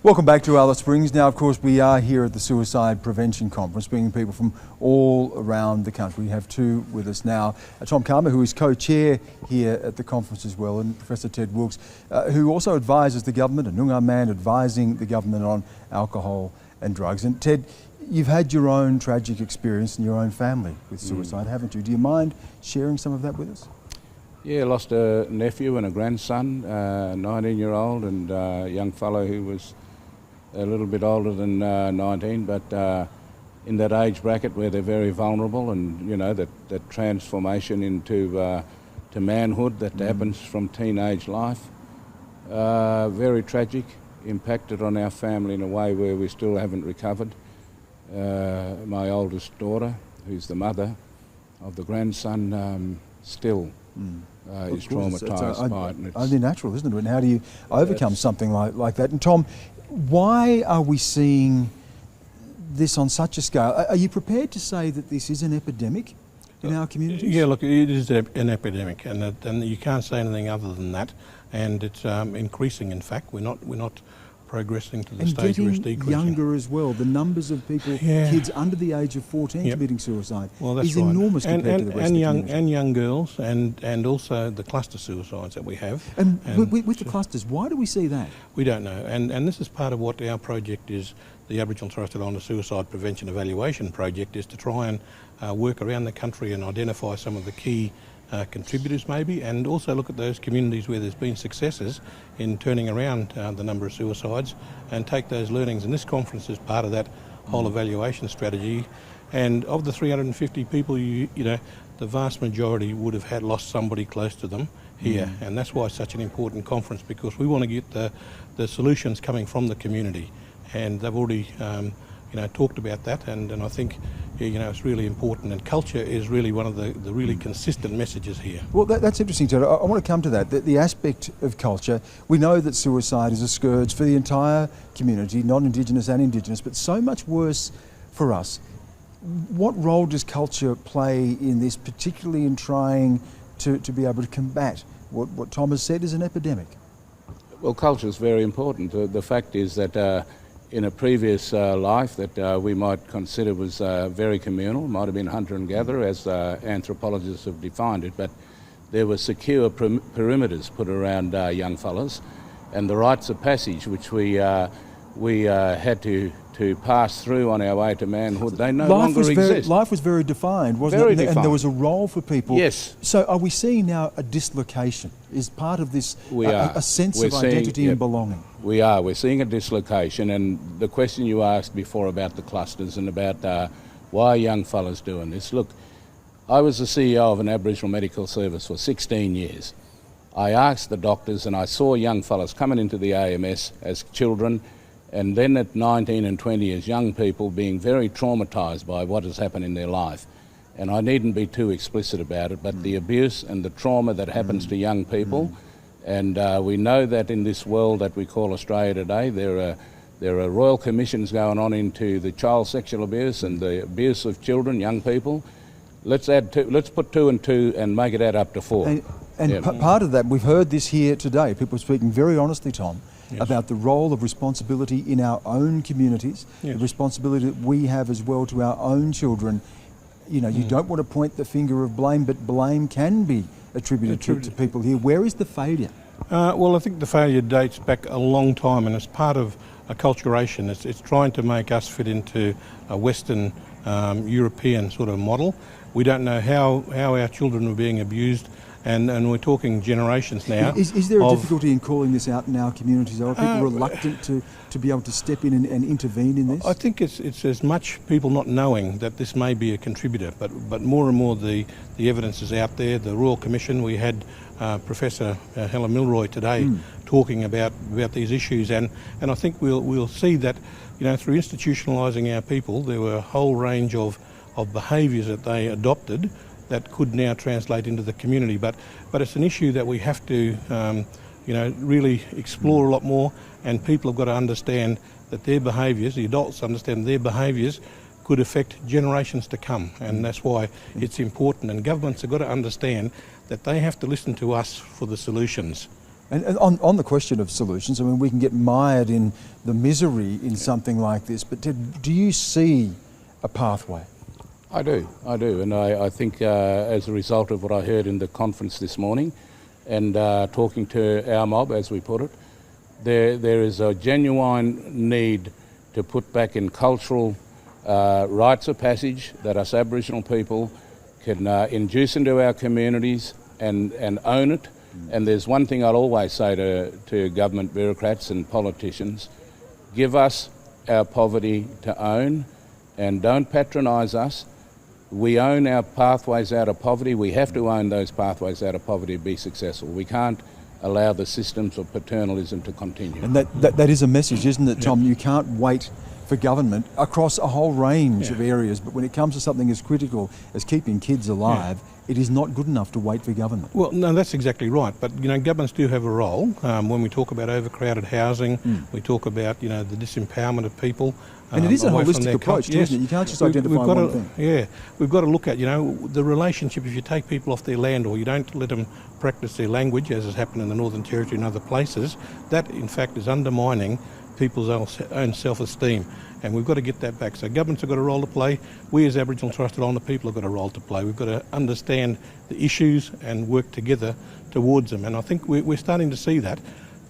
Welcome back to Alice Springs. Now, of course, we are here at the Suicide Prevention Conference, bringing people from all around the country. We have two with us now. Tom Calma, who is co-chair here at the conference as well, and Professor Ted Wilkes, who also advises the government, a Noongar man advising the government on alcohol and drugs. And Ted, you've had your own tragic experience in your own family with suicide, haven't you? Do you mind sharing some of that with us? Yeah, I lost a nephew and a grandson, 19-year-old, and a young fellow who was a little bit older than 19, but in that age bracket where they're very vulnerable, and you know that transformation into to manhood that happens from teenage life. Very tragic, impacted on our family in a way where we still haven't recovered. My oldest daughter, who's the mother of the grandson, still is traumatised by it. It's only natural, isn't it? And how do you overcome something like that? And Tom, why are we seeing this on such a scale? Are you prepared to say that this is an epidemic in our communities? Yeah, look, it is an epidemic, and you can't say anything other than that. And it's increasing. In fact, we're not progressing to the stage where it's decreasing. And getting younger as well. The numbers of people, kids under the age of 14 committing suicide is enormous compared to the rest of the community. And young girls, and also the cluster suicides that we have. And with the clusters, why do we see that? We don't know. And this is part of what our project is, the Aboriginal Torres Strait Islander Suicide Prevention Evaluation Project, is to try and work around the country and identify some of the key contributors maybe, and also look at those communities where there's been successes in turning around the number of suicides, and take those learnings. And this conference is part of that whole evaluation strategy. And of the 350 people, you know, the vast majority would have lost somebody close to them here. And that's why it's such an important conference, because we want to get the solutions coming from the community. And they've already talked about that, and I think it's really important, and culture is really one of the really consistent messages here. Well, that's interesting, Ted. I want to come to that. The aspect of culture, we know that suicide is a scourge for the entire community, non-Indigenous and Indigenous, but so much worse for us. What role does culture play in this, particularly in trying to be able to combat what Tom has said is an epidemic? Well, culture is very important. The fact is that in a previous life that we might consider was very communal, might have been hunter and gatherer as anthropologists have defined it, but there were secure perimeters put around young fellas, and the rites of passage which we had to pass through on our way to manhood, they no longer exist. Life was very defined, wasn't it? And there was a role for people. Yes. So are we seeing now a dislocation? Is part of this a sense of identity and belonging? We are. We're seeing a dislocation, and the question you asked before about the clusters and about why young fellas doing this. Look, I was the CEO of an Aboriginal medical service for 16 years. I asked the doctors, and I saw young fellas coming into the AMS as children, and then at 19 and 20 as young people, being very traumatised by what has happened in their life. And I needn't be too explicit about it, but the abuse and the trauma that happens to young people, and we know that in this world that we call Australia today, there are royal commissions going on into the child sexual abuse and the abuse of children, young people. Let's put 2 and 2 and make it add up to 4. And part of that, we've heard this here today, people speaking very honestly, Tom, about the role of responsibility in our own communities, the responsibility that we have as well to our own children. You know, you don't want to point the finger of blame, but blame can be attributed to people here. Where is the failure? Well, I think the failure dates back a long time, and it's part of acculturation. It's trying to make us fit into a Western European sort of model. We don't know how our children are being abused. And we're talking generations now. Is there a difficulty in calling this out in our communities? Are people reluctant to be able to step in and intervene in this? I think it's as much people not knowing that this may be a contributor, but more and more the evidence is out there. The Royal Commission, we had Professor Helen Milroy today talking about these issues, and I think we'll see that through institutionalising our people, there were a whole range of behaviours that they adopted that could now translate into the community, but it's an issue that we have to really explore a lot more, and people have got to understand that their behaviours, the adults understand their behaviours could affect generations to come, and that's why it's important, and governments have got to understand that they have to listen to us for the solutions. And on the question of solutions, I mean, we can get mired in the misery in something like this, but do you see a pathway? I do, and I think as a result of what I heard in the conference this morning and talking to our mob, as we put it, there is a genuine need to put back in cultural rites of passage that us Aboriginal people can induce into our communities and own it. And there's one thing I'd always say to government bureaucrats and politicians: give us our poverty to own and don't patronise us. We own our pathways out of poverty. We have to own those pathways out of poverty to be successful. We can't allow the systems of paternalism to continue. And that is a message, isn't it, Tom? You can't wait for government across a whole range of areas, but when it comes to something as critical as keeping kids alive, it is not good enough to wait for government. Well, no, that's exactly right. But, governments do have a role. When we talk about overcrowded housing, we talk about, the disempowerment of people. And it is a holistic approach, isn't it? You can't just identify one thing. Yeah, we've got to look at, the relationship. If you take people off their land or you don't let them practice their language, as has happened in the Northern Territory and other places, that in fact is undermining people's own self-esteem, and we've got to get that back. So governments have got a role to play. We as Aboriginal and Torres Strait Islander people have got a role to play. We've got to understand the issues and work together towards them, and I think we're starting to see that.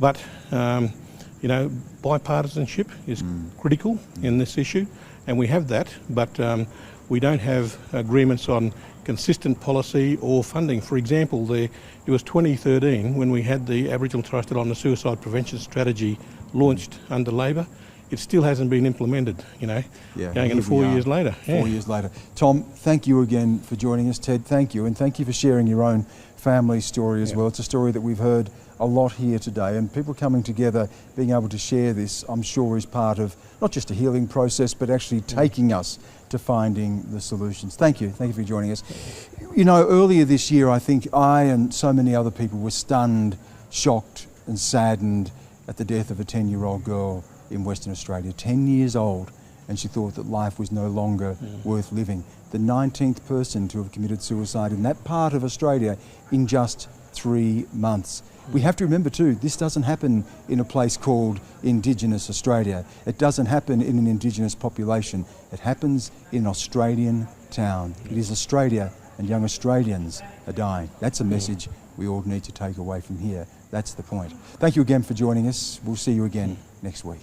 But bipartisanship is critical in this issue, and we have that, but we don't have agreements on consistent policy or funding. For example, it was 2013 when we had the Aboriginal and Torres Strait Islander suicide prevention strategy launched under Labor. It still hasn't been implemented, going into 4 years later. 4 years later. Tom, thank you again for joining us. Ted, thank you. And thank you for sharing your own family story as well. It's a story that we've heard a lot here today, and people coming together, being able to share this, I'm sure is part of not just a healing process, but actually taking us to finding the solutions. Thank you for joining us. Earlier this year, I think I and so many other people were stunned, shocked and saddened at the death of a 10-year-old girl in Western Australia, 10 years old, and she thought that life was no longer worth living. The 19th person to have committed suicide in that part of Australia in just 3 months. We have to remember too, this doesn't happen in a place called Indigenous Australia. It doesn't happen in an Indigenous population. It happens in an Australian town. It is Australia, and young Australians are dying. That's a message we all need to take away from here. That's the point. Thank you again for joining us. We'll see you again next week.